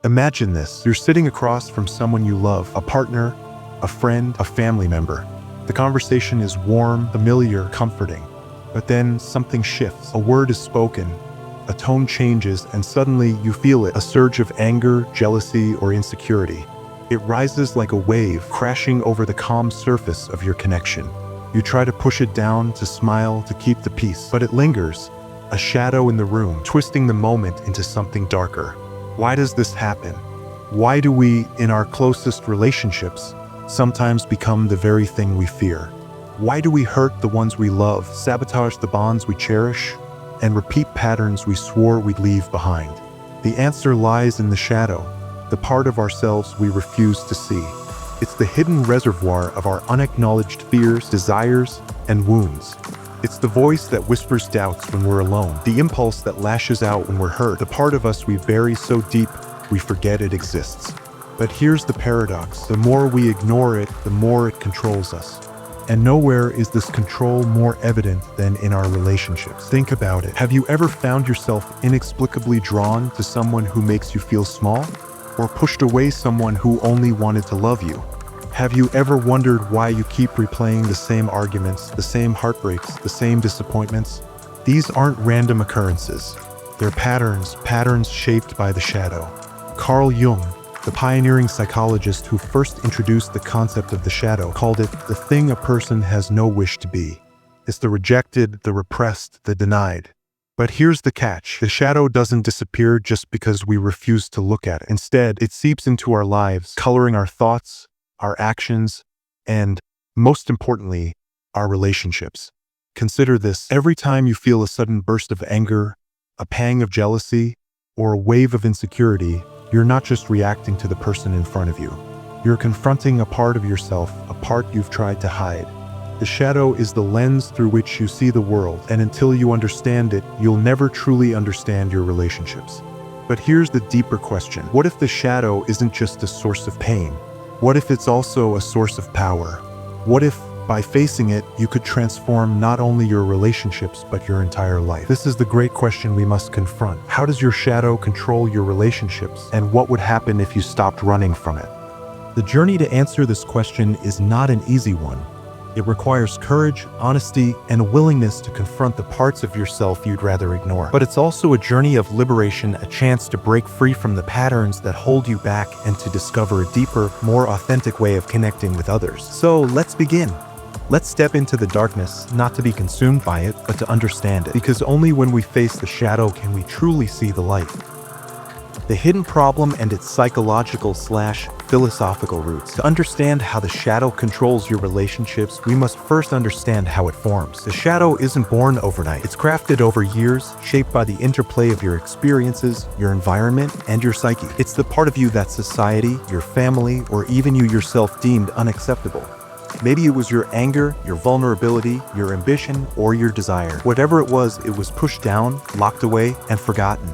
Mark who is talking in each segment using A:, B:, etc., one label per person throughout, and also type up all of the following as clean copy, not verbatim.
A: Imagine this. You're sitting across from someone you love, a partner, a friend, a family member. The conversation is warm, familiar, comforting. But then something shifts. A word is spoken, a tone changes, and suddenly you feel it. A surge of anger, jealousy, or insecurity. It rises like a wave, crashing over the calm surface of your connection. You try to push it down, to smile, to keep the peace, but it lingers, a shadow in the room, twisting the moment into something darker. Why does this happen? Why do we, in our closest relationships, sometimes become the very thing we fear? Why do we hurt the ones we love, sabotage the bonds we cherish, and repeat patterns we swore we'd leave behind? The answer lies in the shadow, the part of ourselves we refuse to see. It's the hidden reservoir of our unacknowledged fears, desires, and wounds. It's the voice that whispers doubts when we're alone, the impulse that lashes out when we're hurt, the part of us we bury so deep we forget it exists. But here's the paradox. The more we ignore it, the more it controls us. And nowhere is this control more evident than in our relationships. Think about it. Have you ever found yourself inexplicably drawn to someone who makes you feel small? Or pushed away someone who only wanted to love you? Have you ever wondered why you keep replaying the same arguments, the same heartbreaks, the same disappointments? These aren't random occurrences. They're patterns shaped by the shadow. Carl Jung, the pioneering psychologist who first introduced the concept of the shadow, called it the thing a person has no wish to be. It's the rejected, the repressed, the denied. But here's the catch. The shadow doesn't disappear just because we refuse to look at it. Instead, it seeps into our lives, coloring our thoughts, our actions, and, most importantly, our relationships. Consider this. Every time you feel a sudden burst of anger, a pang of jealousy, or a wave of insecurity, you're not just reacting to the person in front of you. You're confronting a part of yourself, a part you've tried to hide. The shadow is the lens through which you see the world, and until you understand it, you'll never truly understand your relationships. But here's the deeper question. What if the shadow isn't just a source of pain? What if it's also a source of power? What if, by facing it, you could transform not only your relationships, but your entire life? This is the great question we must confront. How does your shadow control your relationships? And what would happen if you stopped running from it? The journey to answer this question is not an easy one. It requires courage, honesty, and a willingness to confront the parts of yourself you'd rather ignore. But it's also a journey of liberation, a chance to break free from the patterns that hold you back and to discover a deeper, more authentic way of connecting with others. So let's begin. Let's step into the darkness, not to be consumed by it, but to understand it. Because only when we face the shadow can we truly see the light. The hidden problem and its psychological/philosophical roots. To understand how the shadow controls your relationships, we must first understand how it forms. The shadow isn't born overnight. It's crafted over years, shaped by the interplay of your experiences, your environment, and your psyche. It's the part of you that society, your family, or even you yourself deemed unacceptable. Maybe it was your anger, your vulnerability, your ambition, or your desire. Whatever it was pushed down, locked away, and forgotten.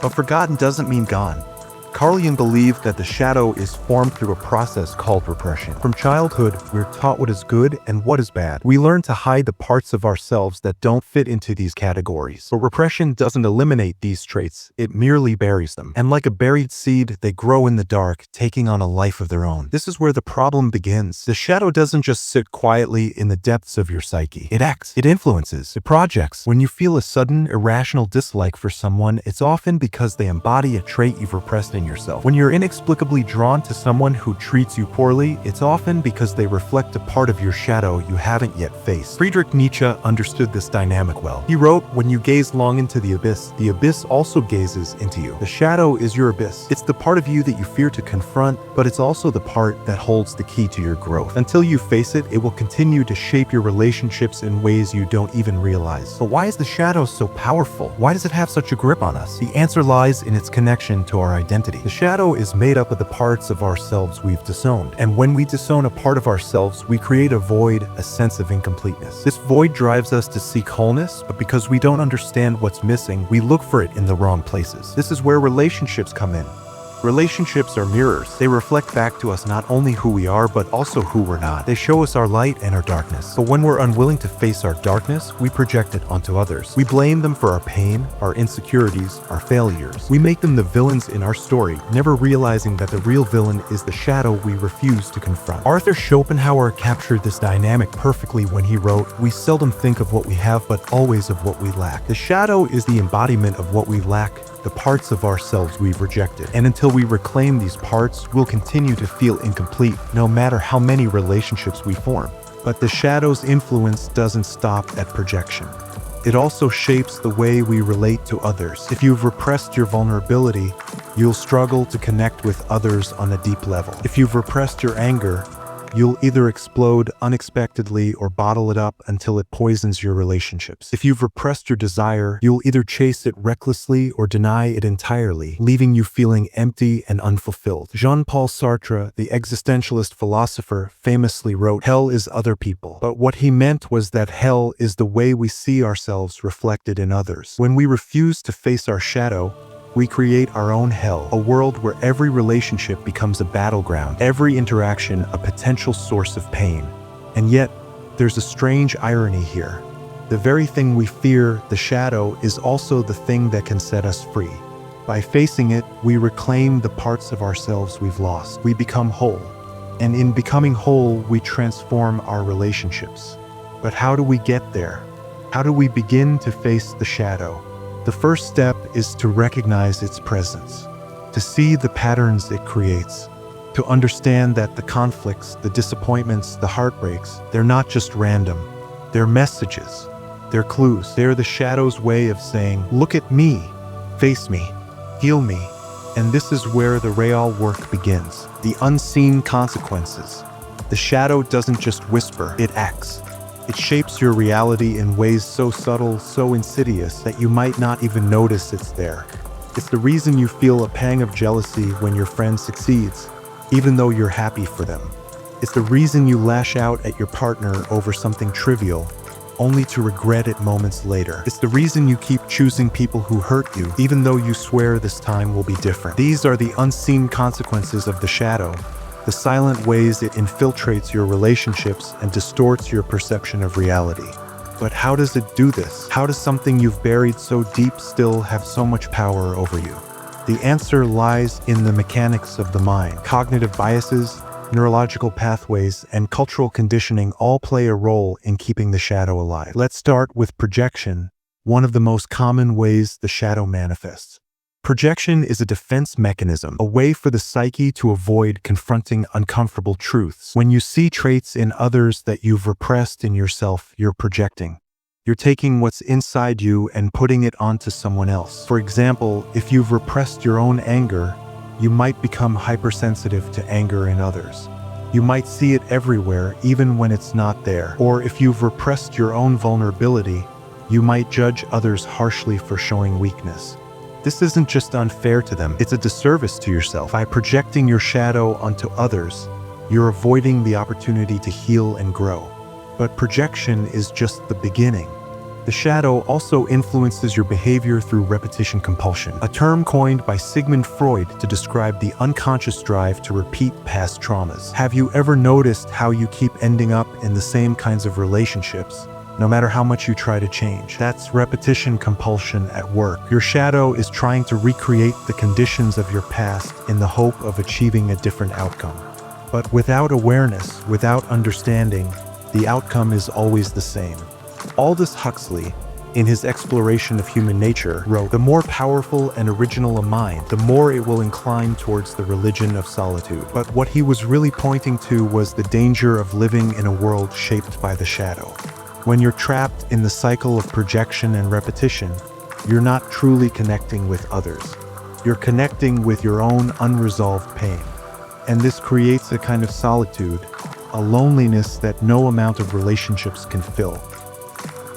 A: But forgotten doesn't mean gone. Carl Jung believed that the shadow is formed through a process called repression. From childhood, we're taught what is good and what is bad. We learn to hide the parts of ourselves that don't fit into these categories. But repression doesn't eliminate these traits, it merely buries them. And like a buried seed, they grow in the dark, taking on a life of their own. This is where the problem begins. The shadow doesn't just sit quietly in the depths of your psyche. It acts, it influences, it projects. When you feel a sudden, irrational dislike for someone, it's often because they embody a trait you've repressed in yourself. When you're inexplicably drawn to someone who treats you poorly, it's often because they reflect a part of your shadow you haven't yet faced. Friedrich Nietzsche understood this dynamic well. He wrote, "When you gaze long into the abyss also gazes into you." The shadow is your abyss. It's the part of you that you fear to confront, but it's also the part that holds the key to your growth. Until you face it, it will continue to shape your relationships in ways you don't even realize. But why is the shadow so powerful? Why does it have such a grip on us? The answer lies in its connection to our identity. The shadow is made up of the parts of ourselves we've disowned. And when we disown a part of ourselves, we create a void, a sense of incompleteness. This void drives us to seek wholeness, but because we don't understand what's missing, we look for it in the wrong places. This is where relationships come in. Relationships are mirrors. They reflect back to us not only who we are, but also who we're not. They show us our light and our darkness. But when we're unwilling to face our darkness, we project it onto others. We blame them for our pain, our insecurities, our failures. We make them the villains in our story, never realizing that the real villain is the shadow we refuse to confront. Arthur Schopenhauer captured this dynamic perfectly when he wrote, "We seldom think of what we have, but always of what we lack." The shadow is the embodiment of what we lack, the parts of ourselves we've rejected. And until we reclaim these parts, we'll continue to feel incomplete, no matter how many relationships we form. But the shadow's influence doesn't stop at projection. It also shapes the way we relate to others. If you've repressed your vulnerability, you'll struggle to connect with others on a deep level. If you've repressed your anger, you'll either explode unexpectedly or bottle it up until it poisons your relationships. If you've repressed your desire, you'll either chase it recklessly or deny it entirely, leaving you feeling empty and unfulfilled. Jean-Paul Sartre, the existentialist philosopher, famously wrote, "Hell is other people." But what he meant was that hell is the way we see ourselves reflected in others. When we refuse to face our shadow, we create our own hell, a world where every relationship becomes a battleground, every interaction a potential source of pain. And yet, there's a strange irony here. The very thing we fear, the shadow, is also the thing that can set us free. By facing it, we reclaim the parts of ourselves we've lost. We become whole. And in becoming whole, we transform our relationships. But how do we get there? How do we begin to face the shadow? The first step is to recognize its presence, to see the patterns it creates, to understand that the conflicts, the disappointments, the heartbreaks, they're not just random. They're messages. They're clues. They're the shadow's way of saying, "Look at me, face me, heal me." And this is where the real work begins, the unseen consequences. The shadow doesn't just whisper, it acts. It shapes your reality in ways so subtle, so insidious, that you might not even notice it's there. It's the reason you feel a pang of jealousy when your friend succeeds, even though you're happy for them. It's the reason you lash out at your partner over something trivial, only to regret it moments later. It's the reason you keep choosing people who hurt you, even though you swear this time will be different. These are the unseen consequences of the shadow, the silent ways it infiltrates your relationships and distorts your perception of reality. But how does it do this? How does something you've buried so deep still have so much power over you? The answer lies in the mechanics of the mind. Cognitive biases, neurological pathways, and cultural conditioning all play a role in keeping the shadow alive. Let's start with projection, one of the most common ways the shadow manifests. Projection is a defense mechanism, a way for the psyche to avoid confronting uncomfortable truths. When you see traits in others that you've repressed in yourself, you're projecting. You're taking what's inside you and putting it onto someone else. For example, if you've repressed your own anger, you might become hypersensitive to anger in others. You might see it everywhere, even when it's not there. Or if you've repressed your own vulnerability, you might judge others harshly for showing weakness. This isn't just unfair to them, it's a disservice to yourself. By projecting your shadow onto others, you're avoiding the opportunity to heal and grow. But projection is just the beginning. The shadow also influences your behavior through repetition compulsion, a term coined by Sigmund Freud to describe the unconscious drive to repeat past traumas. Have you ever noticed how you keep ending up in the same kinds of relationships, no matter how much you try to change? That's repetition compulsion at work. Your shadow is trying to recreate the conditions of your past in the hope of achieving a different outcome. But without awareness, without understanding, the outcome is always the same. Aldous Huxley, in his exploration of human nature, wrote, "The more powerful and original a mind, the more it will incline towards the religion of solitude." But what he was really pointing to was the danger of living in a world shaped by the shadow. When you're trapped in the cycle of projection and repetition, you're not truly connecting with others. You're connecting with your own unresolved pain. And this creates a kind of solitude, a loneliness that no amount of relationships can fill.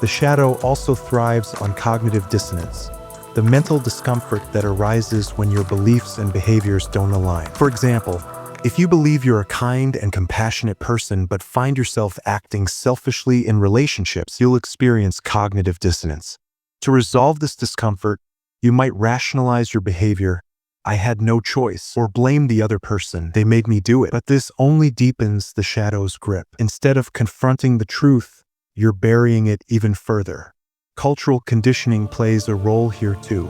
A: The shadow also thrives on cognitive dissonance, the mental discomfort that arises when your beliefs and behaviors don't align. For example, if you believe you're a kind and compassionate person but find yourself acting selfishly in relationships, you'll experience cognitive dissonance. To resolve this discomfort, you might rationalize your behavior. "I had no choice," or blame the other person. "They made me do it." But this only deepens the shadow's grip. Instead of confronting the truth, you're burying it even further. Cultural conditioning plays a role here too.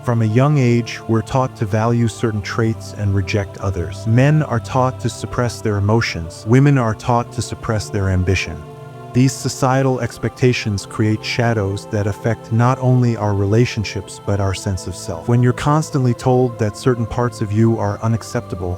A: From a young age, we're taught to value certain traits and reject others. Men are taught to suppress their emotions. Women are taught to suppress their ambition. These societal expectations create shadows that affect not only our relationships but our sense of self. When you're constantly told that certain parts of you are unacceptable,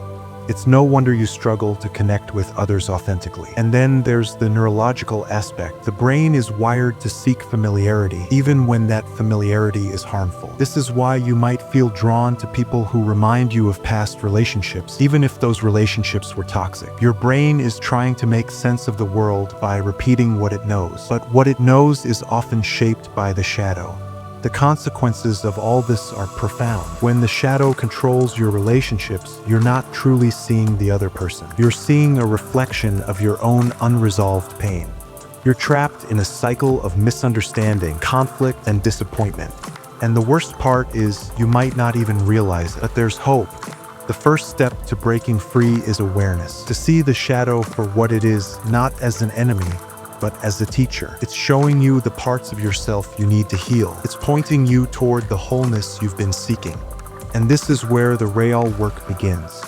A: it's no wonder you struggle to connect with others authentically. And then there's the neurological aspect. The brain is wired to seek familiarity, even when that familiarity is harmful. This is why you might feel drawn to people who remind you of past relationships, even if those relationships were toxic. Your brain is trying to make sense of the world by repeating what it knows. But what it knows is often shaped by the shadow. The consequences of all this are profound. When the shadow controls your relationships, you're not truly seeing the other person. You're seeing a reflection of your own unresolved pain. You're trapped in a cycle of misunderstanding, conflict, and disappointment. And the worst part is you might not even realize it, but there's hope. The first step to breaking free is awareness. To see the shadow for what it is, not as an enemy, but as a teacher. It's showing you the parts of yourself you need to heal. It's pointing you toward the wholeness you've been seeking. And this is where the real work begins.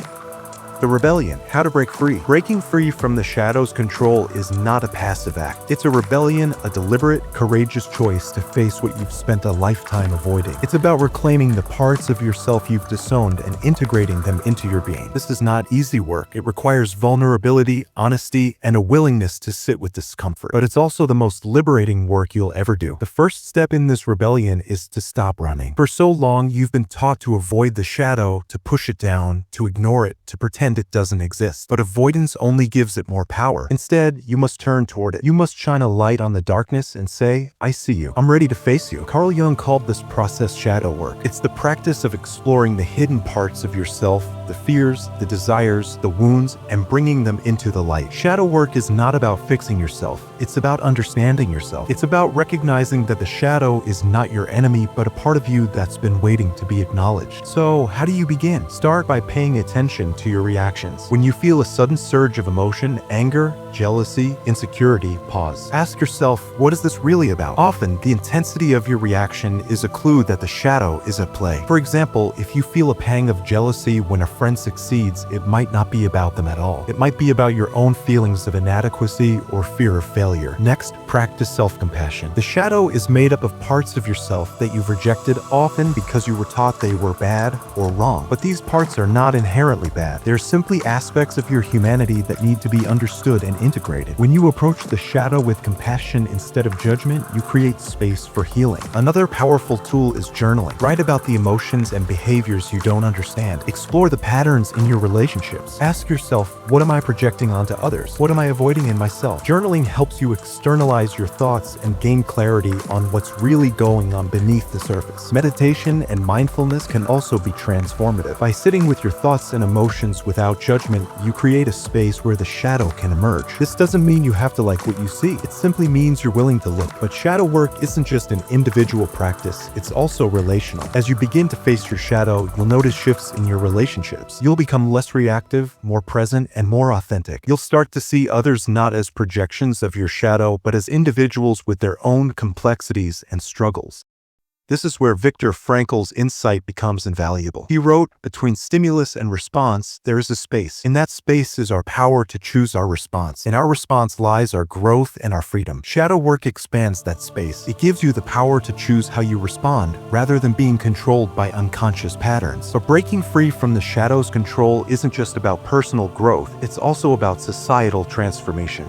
A: The rebellion, how to break free. Breaking free from the shadow's control is not a passive act. It's a rebellion, a deliberate, courageous choice to face what you've spent a lifetime avoiding. It's about reclaiming the parts of yourself you've disowned and integrating them into your being. This is not easy work. It requires vulnerability, honesty, and a willingness to sit with discomfort. But it's also the most liberating work you'll ever do. The first step in this rebellion is to stop running. For so long, you've been taught to avoid the shadow, to push it down, to ignore it, to pretend it doesn't exist. But avoidance only gives it more power. Instead, you must turn toward it. You must shine a light on the darkness and say, "I see you. I'm ready to face you." Carl Jung called this process shadow work. It's the practice of exploring the hidden parts of yourself, the fears, the desires, the wounds, and bringing them into the light. Shadow work is not about fixing yourself. It's about understanding yourself. It's about recognizing that the shadow is not your enemy, but a part of you that's been waiting to be acknowledged. So, how do you begin? Start by paying attention to your reactions. When you feel a sudden surge of emotion, anger, jealousy, insecurity, pause. Ask yourself, what is this really about? Often, the intensity of your reaction is a clue that the shadow is at play. For example, if you feel a pang of jealousy when a friend succeeds, it might not be about them at all. It might be about your own feelings of inadequacy or fear of failure. Next, practice self-compassion. The shadow is made up of parts of yourself that you've rejected, often because you were taught they were bad or wrong. But these parts are not inherently bad. They're simply aspects of your humanity that need to be understood and integrated. When you approach the shadow with compassion instead of judgment, you create space for healing. Another powerful tool is journaling. Write about the emotions and behaviors you don't understand. Explore the patterns in your relationships. Ask yourself, what am I projecting onto others? What am I avoiding in myself? Journaling helps you externalize your thoughts and gain clarity on what's really going on beneath the surface. Meditation and mindfulness can also be transformative. By sitting with your thoughts and emotions without judgment, you create a space where the shadow can emerge. This doesn't mean you have to like what you see. It simply means you're willing to look. But shadow work isn't just an individual practice, it's also relational. As you begin to face your shadow, you'll notice shifts in your relationships. You'll become less reactive, more present, and more authentic. You'll start to see others not as projections of your shadow, but as individuals with their own complexities and struggles. This is where Viktor Frankl's insight becomes invaluable. He wrote, "Between stimulus and response, there is a space. In that space is our power to choose our response. In our response lies our growth and our freedom." Shadow work expands that space. It gives you the power to choose how you respond, rather than being controlled by unconscious patterns. But breaking free from the shadow's control isn't just about personal growth, it's also about societal transformation.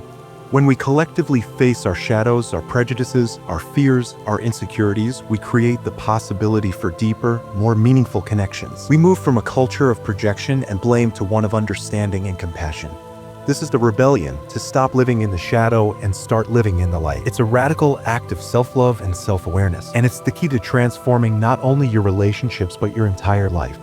A: When we collectively face our shadows, our prejudices, our fears, our insecurities, we create the possibility for deeper, more meaningful connections. We move from a culture of projection and blame to one of understanding and compassion. This is the rebellion, to stop living in the shadow and start living in the light. It's a radical act of self-love and self-awareness, and it's the key to transforming not only your relationships but your entire life.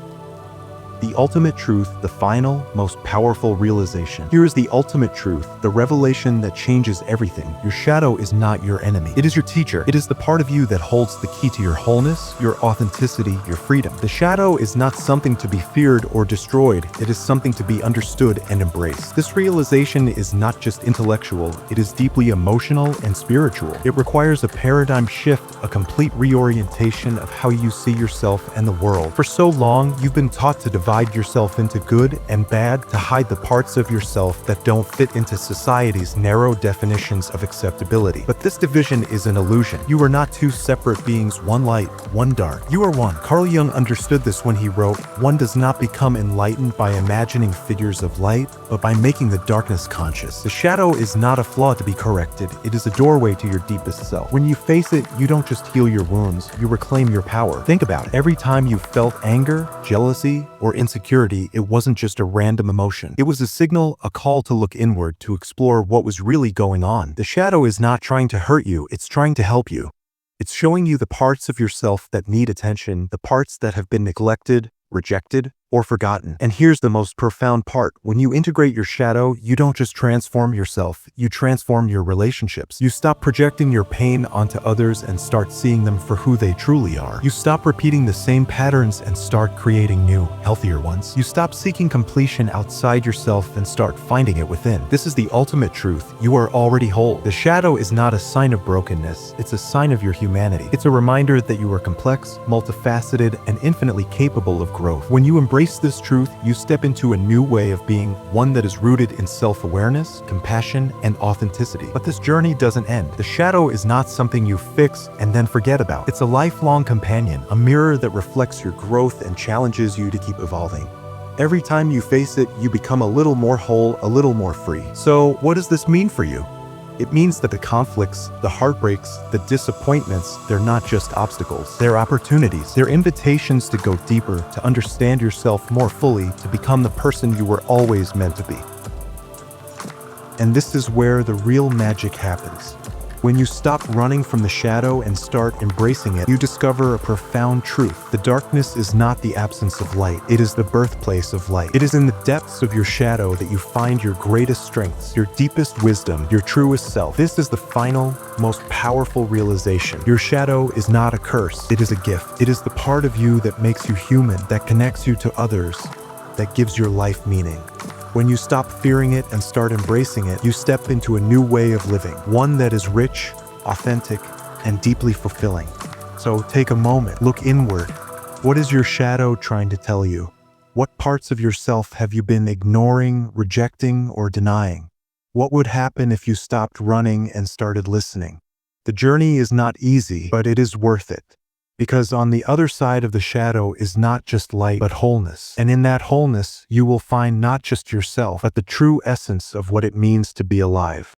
A: The ultimate truth, the final, most powerful realization. Here is the ultimate truth, the revelation that changes everything. Your shadow is not your enemy. It is your teacher. It is the part of you that holds the key to your wholeness, your authenticity, your freedom. The shadow is not something to be feared or destroyed. It is something to be understood and embraced. This realization is not just intellectual, it is deeply emotional and spiritual. It requires a paradigm shift, a complete reorientation of how you see yourself and the world. For so long, you've been taught to divide yourself into good and bad, to hide the parts of yourself that don't fit into society's narrow definitions of acceptability. But this division is an illusion. You are not two separate beings, one light, one dark. You are one. Carl Jung understood this when he wrote, "One does not become enlightened by imagining figures of light, but by making the darkness conscious." The shadow is not a flaw to be corrected. It is a doorway to your deepest self. When you face it, you don't just heal your wounds, you reclaim your power. Think about it. Every time you felt anger, jealousy, or insecurity, it wasn't just a random emotion. It was a signal, a call to look inward, to explore what was really going on. The shadow is not trying to hurt you, it's trying to help you. It's showing you the parts of yourself that need attention, the parts that have been neglected, rejected, or forgotten. And here's the most profound part. When you integrate your shadow, you don't just transform yourself, you transform your relationships. You stop projecting your pain onto others and start seeing them for who they truly are. You stop repeating the same patterns and start creating new, healthier ones. You stop seeking completion outside yourself and start finding it within. This is the ultimate truth. You are already whole. The shadow is not a sign of brokenness, it's a sign of your humanity. It's a reminder that you are complex, multifaceted, and infinitely capable of growth. When you embrace this truth, you step into a new way of being, one that is rooted in self-awareness, compassion, and authenticity. But this journey doesn't end. The shadow is not something you fix and then forget about. It's a lifelong companion, a mirror that reflects your growth and challenges you to keep evolving. Every time you face it, you become a little more whole, a little more free. So, what does this mean for you? It means that the conflicts, the heartbreaks, the disappointments, they're not just obstacles. They're opportunities. They're invitations to go deeper, to understand yourself more fully, to become the person you were always meant to be. And this is where the real magic happens. When you stop running from the shadow and start embracing it, you discover a profound truth. The darkness is not the absence of light. It is the birthplace of light. It is in the depths of your shadow that you find your greatest strengths, your deepest wisdom, your truest self. This is the final, most powerful realization. Your shadow is not a curse. It is a gift. It is the part of you that makes you human, that connects you to others, that gives your life meaning. When you stop fearing it and start embracing it, you step into a new way of living, one that is rich, authentic, and deeply fulfilling. So take a moment, look inward. What is your shadow trying to tell you? What parts of yourself have you been ignoring, rejecting, or denying? What would happen if you stopped running and started listening? The journey is not easy, but it is worth it. Because on the other side of the shadow is not just light, but wholeness. And in that wholeness, you will find not just yourself, but the true essence of what it means to be alive.